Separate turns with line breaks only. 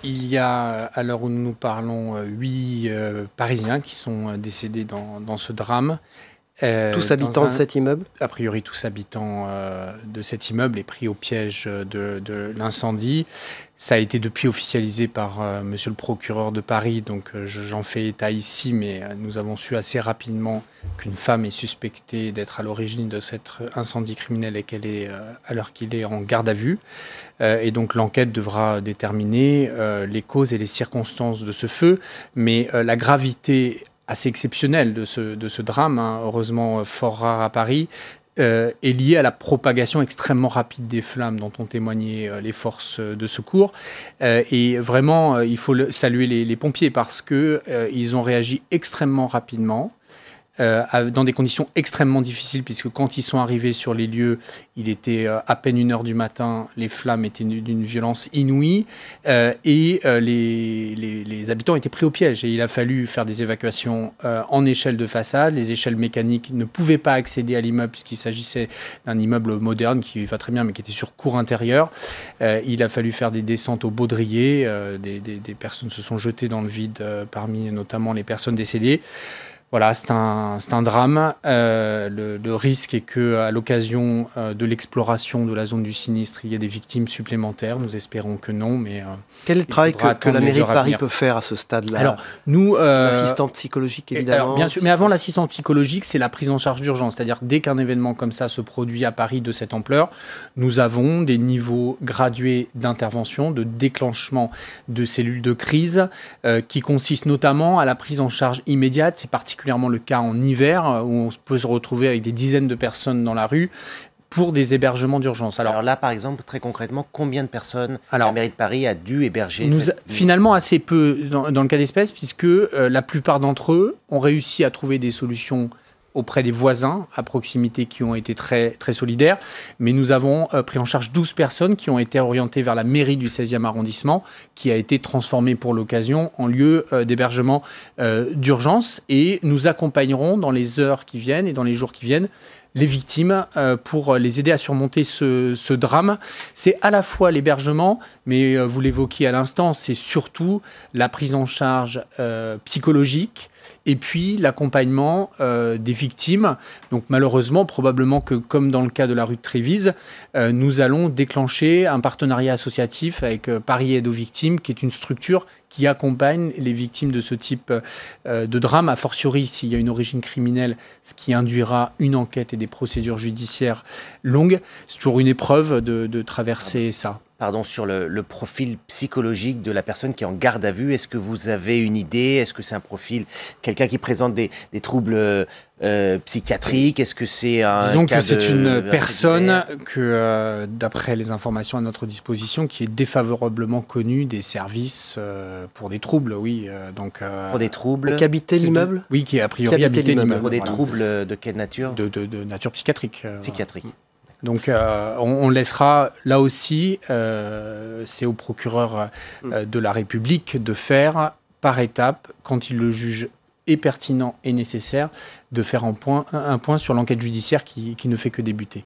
Il y a, à l'heure où nous parlons, 8 Parisiens qui sont décédés dans ce drame.
Tous habitants de cet immeuble ?
A priori, tous habitants de cet immeuble et pris au piège de l'incendie. Ça a été depuis officialisé par monsieur le procureur de Paris, donc j'en fais état ici, mais nous avons su assez rapidement qu'une femme est suspectée d'être à l'origine de cet incendie criminel et qu'elle est, à l'heure qu'il est, en garde à vue. Et donc l'enquête devra déterminer les causes et les circonstances de ce feu, mais la gravité assez exceptionnelle de ce drame, hein, heureusement fort rare à Paris, est liée à la propagation extrêmement rapide des flammes dont ont témoigné les forces de secours. Et vraiment, il faut saluer les pompiers parce qu'ils ont réagi extrêmement rapidement. Dans des conditions extrêmement difficiles, puisque quand ils sont arrivés sur les lieux, il était à peine 1h du matin, les flammes étaient d'une violence inouïe, et les habitants étaient pris au piège. Et il a fallu faire des évacuations en échelle de façade. Les échelles mécaniques ne pouvaient pas accéder à l'immeuble, puisqu'il s'agissait d'un immeuble moderne qui va très bien, mais qui était sur cour intérieure. Il a fallu faire des descentes au baudrier. Des personnes se sont jetées dans le vide, parmi notamment les personnes décédées. Voilà, c'est un drame. Le risque est qu'à l'occasion de l'exploration de la zone du sinistre, il y ait des victimes supplémentaires. Nous espérons que non, mais...
Quel est le travail que la mairie de Paris peut faire à ce stade-là ?
Alors, nous...
l'assistante psychologique, évidemment.
Alors, bien sûr, mais avant l'assistante psychologique, c'est la prise en charge d'urgence. C'est-à-dire, dès qu'un événement comme ça se produit à Paris de cette ampleur, nous avons des niveaux gradués d'intervention, de déclenchement de cellules de crise, qui consistent notamment à la prise en charge immédiate. C'est particulièrement le cas en hiver, où on peut se retrouver avec des dizaines de personnes dans la rue pour des hébergements d'urgence.
Alors là, par exemple, très concrètement, combien de personnes la mairie de Paris a dû héberger
Finalement, assez peu dans le cas d'espèce, puisque la plupart d'entre eux ont réussi à trouver des solutions auprès des voisins à proximité qui ont été très, très solidaires. Mais nous avons pris en charge 12 personnes qui ont été orientées vers la mairie du 16e arrondissement, qui a été transformée pour l'occasion en lieu d'hébergement d'urgence. Et nous accompagnerons dans les heures qui viennent et dans les jours qui viennent les victimes pour les aider à surmonter ce drame. C'est à la fois l'hébergement, mais vous l'évoquiez à l'instant, c'est surtout la prise en charge psychologique et puis l'accompagnement des victimes. Donc malheureusement, probablement que comme dans le cas de la rue de Trévise, nous allons déclencher un partenariat associatif avec Paris Aide aux Victimes, qui est une structure qui accompagne les victimes de ce type de drame, a fortiori s'il y a une origine criminelle, ce qui induira une enquête et des procédures judiciaires longues. C'est toujours une épreuve de traverser ça.
Pardon, sur le profil psychologique de la personne qui est en garde à vue, est-ce que vous avez une idée ? Est-ce que c'est un profil, quelqu'un qui présente des troubles psychiatriques ? Est-ce que c'est un
Disons
cas
que c'est une personne que, d'après les informations à notre disposition, qui est défavorablement connue des services pour des troubles, oui.
Pour des troubles
qui habitait l'immeuble ?
Oui, qui a priori habitait l'immeuble.
Pour des troubles de quelle nature ?
De nature psychiatrique.
Psychiatrique.
Donc on laissera, là aussi, c'est au procureur de la République de faire par étapes, quand il le juge est pertinent et nécessaire, de faire un point sur l'enquête judiciaire qui ne fait que débuter.